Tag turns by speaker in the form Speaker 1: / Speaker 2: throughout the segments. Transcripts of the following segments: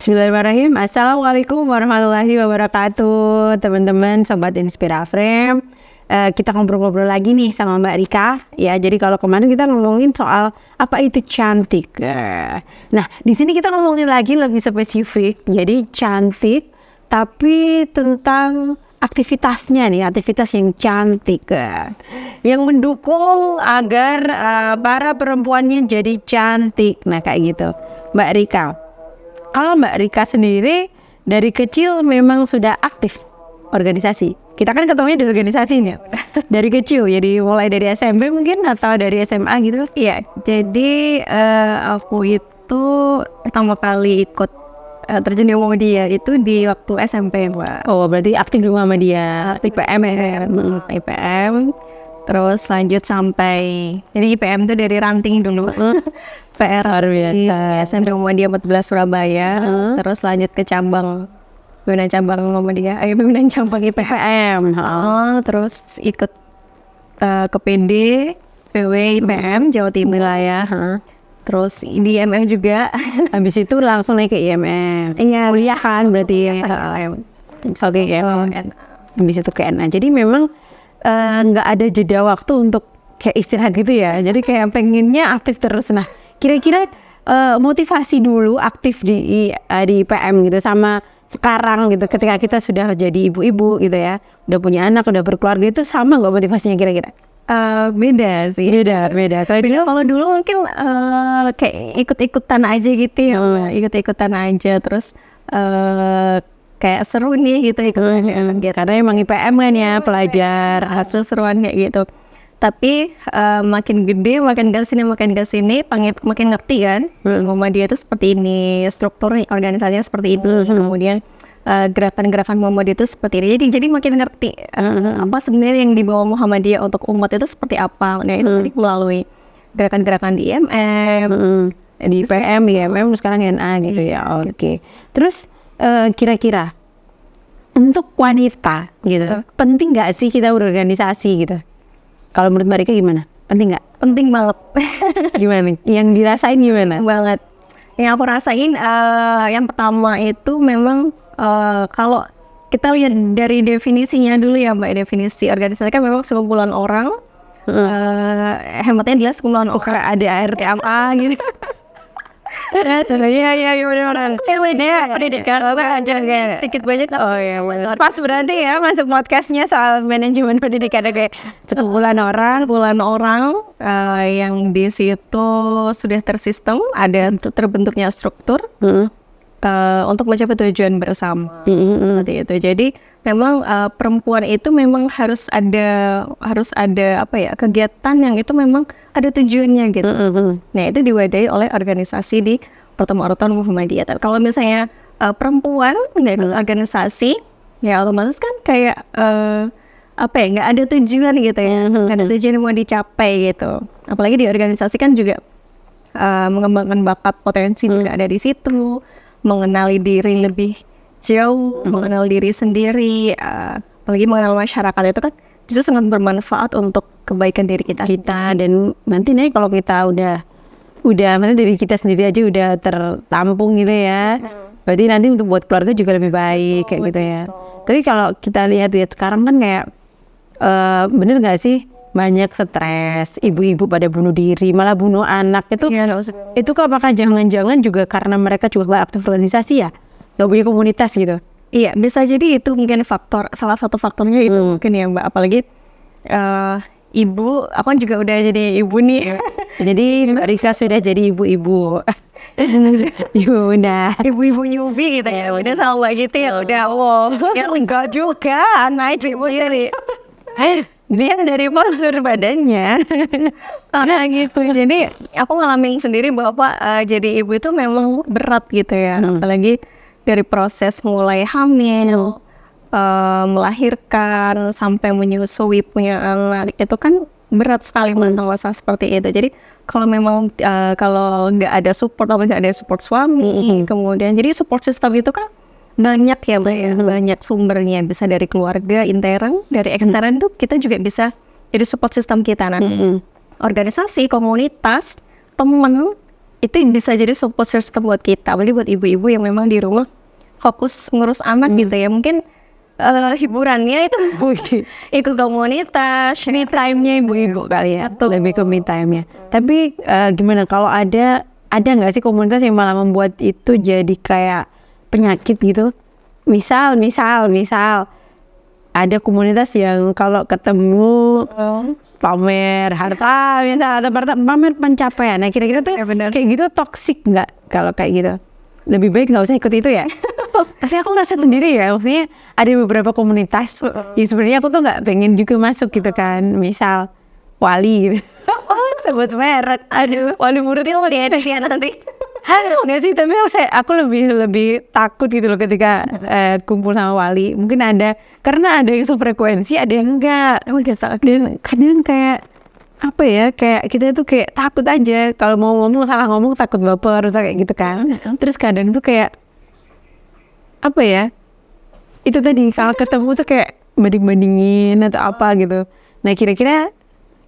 Speaker 1: Bismillahirrahmanirrahim. Assalamualaikum warahmatullahi wabarakatuh, teman-teman sobat Inspiraframe. Kita ngobrol-ngobrol lagi nih sama Mbak Rika. Ya, jadi kalau kemarin kita ngomongin soal apa itu cantik. Nah, di sini kita ngomongin lagi lebih spesifik. Jadi cantik, tapi tentang aktivitasnya nih, aktivitas yang cantik, yang mendukung agar para perempuannya jadi cantik. Nah, kayak gitu, Mbak Rika. Kalau Mbak Rika sendiri dari kecil memang sudah aktif organisasi. Kita kan ketemunya di organisasi nih. Dari kecil, jadi mulai dari SMP mungkin atau dari SMA gitu.
Speaker 2: Iya, jadi aku itu pertama kali ikut terjun di Muhammadiyah itu di waktu SMP, Mbak.
Speaker 1: Oh, berarti aktif di Muhammadiyah, IPM ya?
Speaker 2: IPM, terus lanjut sampai, jadi IPM itu dari ranting dulu. PR biasa. SMP Muhammadiyah 14 Surabaya, terus lanjut ke cabang pimpinan cabang Muhammadiyah, pimpinan cabang IPM. Terus ikut ke PD, PW IPM Jawa Timur
Speaker 1: ya.
Speaker 2: Terus di IMM juga.
Speaker 1: Habis itu langsung naik ke IMM.
Speaker 2: Iya,
Speaker 1: kuliah kan berarti. Oke, IMM. Habis itu ke NA. Jadi memang nggak ada jeda waktu untuk kayak istirahat gitu ya. Jadi kayak pengennya aktif terus. Nah, kira-kira motivasi dulu aktif di IPM gitu sama sekarang gitu, ketika kita sudah jadi ibu-ibu gitu ya, udah punya anak, udah berkeluarga, itu sama nggak motivasinya kira-kira?
Speaker 2: Beda sih.
Speaker 1: Beda.
Speaker 2: Kalau dulu mungkin kayak ikut-ikutan aja gitu ya, ikut-ikutan aja, terus kayak seru nih gitu ikutan.
Speaker 1: Karena emang IPM kan ya, pelajar
Speaker 2: hasil seruan kayak gitu. Tapi makin gede, makin kesini, makin ngerti kan, Muhammadiyah itu seperti ini, struktur organisasinya seperti ini, kemudian gerakan-gerakan Muhammadiyah itu seperti ini. Jadi makin ngerti apa sebenarnya yang dibawa Muhammadiyah untuk umat itu seperti apa. Nah, itu tadi melalui gerakan-gerakan di IMM,
Speaker 1: di IPM, IMM, sekarang NA gitu ya. Oke. Terus kira-kira untuk wanita gitu, penting nggak sih kita berorganisasi gitu? Kalau menurut Mbak Rika gimana? Penting nggak?
Speaker 2: Penting banget.
Speaker 1: Gimana nih? Yang dirasain gimana?
Speaker 2: Banget. Yang aku rasain, yang pertama itu memang kalau kita lihat dari definisinya dulu ya Mbak, definisi organisasi kan memang sekumpulan orang. Hematnya adalah sekumpulan orang.
Speaker 1: Ada ART-MA gitu.
Speaker 2: Iya benar.
Speaker 1: Pendidikan aja
Speaker 2: sedikit banyak.
Speaker 1: Oh iya, pas berarti ya masuk podcastnya soal manajemen pendidikan, kayak sekumpulan orang
Speaker 2: yang di situ sudah tersistem, ada terbentuknya struktur untuk mencapai tujuan bersama seperti itu. Jadi memang perempuan itu memang harus ada apa ya, kegiatan yang itu memang ada tujuannya gitu. Nah, itu diwadahi oleh organisasi di Pertemuan Muhammadiyah. Kalau misalnya perempuan nggak ikut organisasi, ya otomatis kan kayak apa ya, nggak ada tujuan gitu ya, nggak ada tujuan yang mau dicapai gitu. Apalagi di organisasi kan juga mengembangkan bakat potensi juga ada di situ, mengenali diri lebih jauh, mengenal diri sendiri, apalagi mengenal masyarakat itu kan justru sangat bermanfaat untuk kebaikan diri kita.
Speaker 1: Dan nanti nih kalau kita udah mana dari kita sendiri aja udah tertampung gitu ya, berarti nanti untuk buat keluarga juga lebih baik kayak gitu ya. Tapi kalau kita lihat sekarang kan kayak bener nggak sih banyak stres, ibu-ibu pada bunuh diri, malah bunuh anak itu. Itu apakah jangan-jangan juga karena mereka juga nggak aktif organisasi ya, nggak punya komunitas gitu?
Speaker 2: Iya, bisa jadi itu mungkin salah satu faktornya itu mungkin ya Mbak, apalagi ibu, aku juga udah jadi ibu nih.
Speaker 1: Jadi Mbak Rika sudah jadi ibu-ibu.
Speaker 2: Ibu-ibu nyubi gitu ya, udah sama Mbak gitu ya, udah ya enggak juga, naik ibu sendiri.
Speaker 1: Dia dari postur badannya.
Speaker 2: Nah gitu, jadi aku ngalamin sendiri bahwa jadi ibu itu memang berat gitu ya, apalagi dari proses mulai hamil, melahirkan sampai menyusui punya anak, itu kan berat sekali masa-masa seperti itu. Jadi kalau memang kalau nggak ada support atau nggak ada support suami, kemudian jadi support system itu kan banyak ya Mbak ya, banyak sumbernya, bisa dari keluarga intern, dari ekstern tuh kita juga bisa jadi support system kita. Organisasi, komunitas, teman itu bisa jadi support system buat kita, apalagi buat ibu-ibu yang memang di rumah fokus ngurus anak gitu ya. Mungkin hiburannya itu ikut komunitas,
Speaker 1: me time-nya ibu-ibu kali ya, lebih ke me time-nya. Tapi gimana kalau ada nggak sih komunitas yang malah membuat itu jadi kayak penyakit gitu? Misal ada komunitas yang kalau ketemu pamer harta misal atau pamer pencapaian. Nah kira-kira tuh kayak gitu toksik nggak kalau kayak gitu? Lebih baik nggak usah ikut itu ya. Tapi aku ngerasa sendiri ya, maksudnya ada beberapa komunitas yang sebenarnya aku tuh nggak pengen juga masuk gitu kan. Misal wali gitu. Sebut merek. Aduh, wali muridnya mau diedit ya nanti. Nggak sih, tapi aku lebih takut gitu loh ketika kumpul sama wali. Mungkin karena ada yang sefrekuensi, ada yang enggak. Dan kadang kayak apa ya, kayak kita tuh kayak takut aja kalau mau ngomong salah ngomong, takut baper kayak gitu kan. Terus kadang tuh kayak apa ya, itu tadi kalau ketemu tuh kayak banding-bandingin atau apa gitu. Nah kira-kira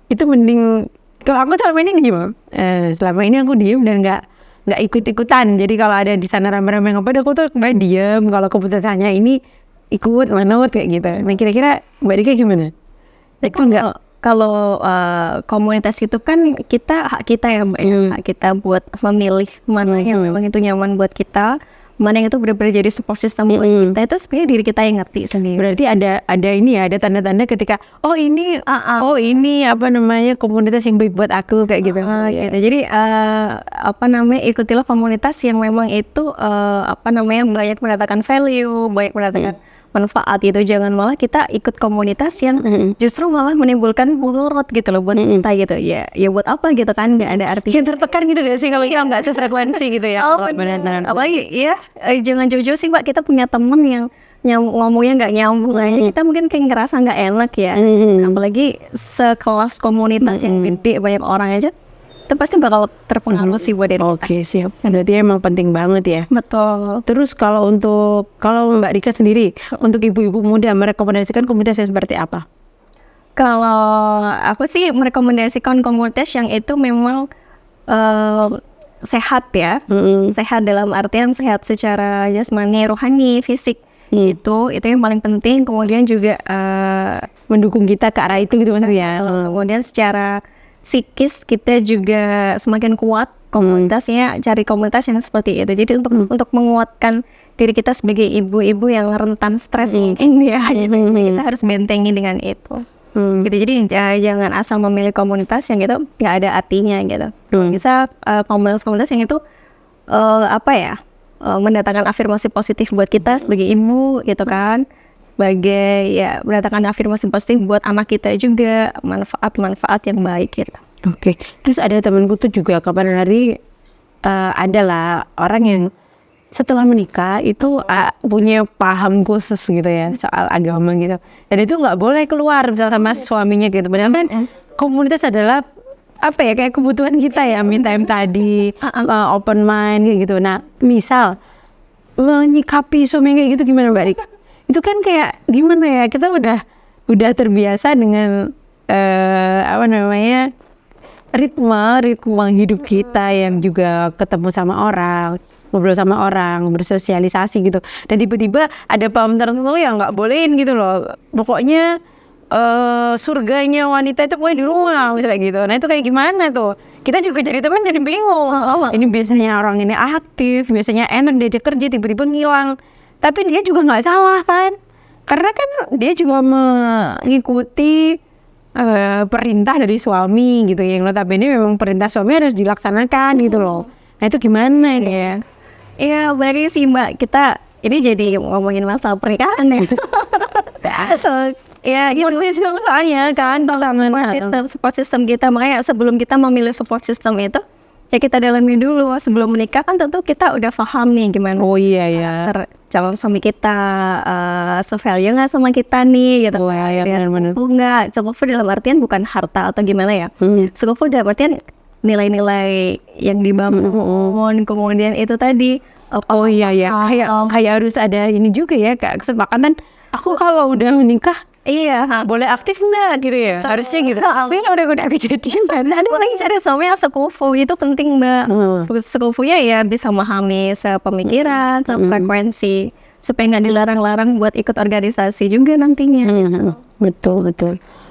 Speaker 1: itu mending, kalau aku selama ini gimana? Selama ini aku diem dan nggak ikut-ikutan. Jadi kalau ada di sana rame-rame ngapain, aku tuh kayak diem. Kalau keputusannya ini ikut manut kayak gitu. Nah kira-kira Mbak Rika gimana?
Speaker 2: Ikut nggak? Kalau komunitas itu kan hak kita ya Mbak, hak kita buat memilih mana yang memang itu nyaman buat kita, mana yang itu benar-benar jadi support system buat kita. Itu sebenarnya diri kita yang ngerti sendiri.
Speaker 1: Berarti ada ini ya, ada tanda-tanda ketika ini apa namanya komunitas yang baik buat aku kayak gitu.
Speaker 2: Gitu. Jadi ikutilah komunitas yang memang itu banyak mendatangkan value, banyak mendatangkan manfaat gitu. Jangan malah kita ikut komunitas yang justru malah menimbulkan mudarat gitu loh buat kita gitu. Ya buat apa gitu kan, nggak ada artinya.
Speaker 1: Tertekan gitu gak sih kalau kita nggak sefrekuensi gitu ya?
Speaker 2: Benar. Apalagi jangan jauh-jauh sih Mbak, kita punya temen yang ngomongnya nggak nyambung aja, kita mungkin kayak ngerasa nggak enak ya. Apalagi sekelas komunitas yang gede banyak orang aja, itu pasti bakal terpengaruh sih buat diri.
Speaker 1: Oke, siap. Berarti emang penting banget ya.
Speaker 2: Betul.
Speaker 1: Terus kalau Mbak Rika sendiri, untuk ibu-ibu muda merekomendasikan komunitas yang seperti apa?
Speaker 2: Kalau aku sih merekomendasikan komunitas yang itu memang sehat ya. Sehat dalam artian sehat secara jasmani, rohani, fisik. Itu yang paling penting. Kemudian juga
Speaker 1: mendukung kita ke arah itu gitu maksudnya.
Speaker 2: Kemudian secara psikis kita juga semakin kuat komunitasnya, cari komunitas yang seperti itu. Jadi untuk menguatkan diri kita sebagai ibu-ibu yang rentan stres ini ya, kita harus bentengi dengan itu. Gitu. Jadi jangan asal memilih komunitas yang gitu nggak ada artinya gitu. Bisa komunitas yang itu mendatangkan afirmasi positif buat kita sebagai ibu gitu kan, sebagai mendatangkan afirmasi positif buat anak kita juga, manfaat yang baik gitu.
Speaker 1: Oke. Terus ada temanku tuh juga kapan hari adalah orang yang setelah menikah itu punya paham khusus gitu ya soal agama gitu, dan itu nggak boleh keluar misal sama suaminya gitu. Padahal kan komunitas adalah kayak kebutuhan kita ya, me time tadi, open mind kayak gitu. Nah misal menyikapi suami kayak gitu gimana Mbak Rika? Itu kan kayak gimana ya, kita udah terbiasa dengan ritme hidup kita yang juga ketemu sama orang, ngobrol sama orang, bersosialisasi gitu. Dan tiba-tiba ada paham tertentu yang nggak bolehin gitu loh. Pokoknya surganya wanita itu pokoknya di rumah misalnya gitu. Nah itu kayak gimana tuh? Kita juga jadi teman jadi bingung. Ini biasanya orang ini aktif, biasanya enak diajak kerja, tiba-tiba ngilang. Tapi dia juga nggak salah kan? Karena kan dia juga mengikuti perintah dari suami gitu, yang notabene memang perintah suami harus dilaksanakan gitu loh. Nah itu gimana ya?
Speaker 2: Iya baik sih Mbak, kita ini jadi ngomongin masalah pernikahan ya.
Speaker 1: Sistem soalnya kan
Speaker 2: support system kita, makanya sebelum kita memilih support system itu ya kita dalami dulu. Sebelum menikah kan tentu kita udah paham nih gimana calon suami kita se-value nggak sama kita nih gitu. Nggak cukup dalam artian bukan harta atau gimana ya, cukup dalam artian nilai-nilai yang dibangun. Kemudian itu tadi
Speaker 1: kayak harus ada ini juga ya, Kak, kesepakatan. Aku kalau udah menikah
Speaker 2: Iya,
Speaker 1: boleh aktif nggak gitu ya? Harusnya gitu. Tapi udah kejadian kan.
Speaker 2: Ada lagi cari suami yang sekufu itu penting Mbak. Sekufunya ya bisa memahami sepemikiran, sefrekuensi, supaya nggak dilarang-larang buat ikut organisasi juga nantinya.
Speaker 1: Betul.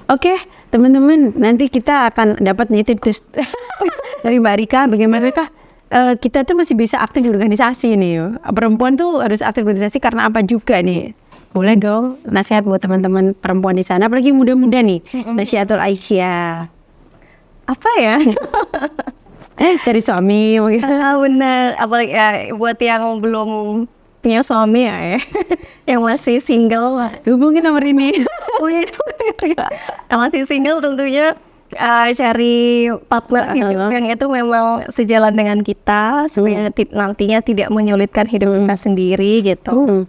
Speaker 1: Oke, teman-teman, nanti kita akan dapat nih tips dari Mbak Rika. Bagaimana Rika? Kita tuh masih bisa aktif di organisasi nih. Yo. Perempuan tuh harus aktif di organisasi karena apa juga nih? Boleh dong nasihat buat teman-teman perempuan di sana, apalagi muda-muda nih. Nasihatul Aisyah.
Speaker 2: Apa ya?
Speaker 1: Cari suami mungkin.
Speaker 2: Benar, apalagi buat yang belum punya suami ya, yang masih single,
Speaker 1: Hubungin nomor ini.
Speaker 2: yang masih single tentunya cari partner hidup yang itu memang sejalan dengan kita, supaya nantinya tidak menyulitkan hidup kita sendiri gitu.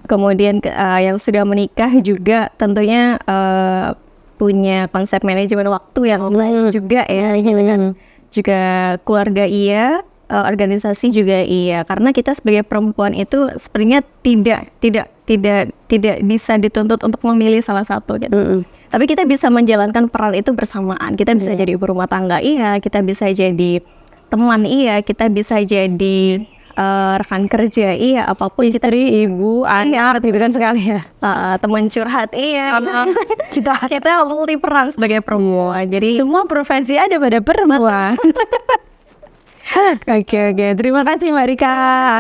Speaker 2: Kemudian yang sudah menikah juga tentunya punya konsep manajemen waktu yang baik juga ya. Juga keluarga iya, organisasi juga iya. Karena kita sebagai perempuan itu sebenarnya tidak bisa dituntut untuk memilih salah satu gitu. Tapi kita bisa menjalankan peran itu bersamaan. Kita bisa jadi ibu rumah tangga iya, kita bisa jadi teman iya, kita bisa jadi rekan kerja iya, apapun
Speaker 1: Istri, ibu, anak gitu kan sekali ya.
Speaker 2: teman curhat iya. kita multi peran sebagai perempuan. Jadi
Speaker 1: Semua profesi ada pada perempuan. Oke. Terima kasih Mbak Rika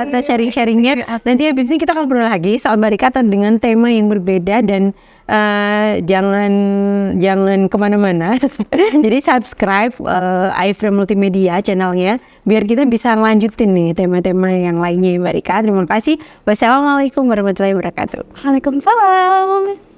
Speaker 1: atas sharing-sharingnya. Nanti habis ini kita akan ngobrol lagi soal Mbak Rika dengan tema yang berbeda dan jangan kemana-mana. Jadi subscribe iFrame Multimedia channelnya biar kita bisa lanjutin nih tema-tema yang lainnya Mbak Rika. Terima kasih. Wassalamualaikum warahmatullahi wabarakatuh.
Speaker 2: Waalaikumsalam.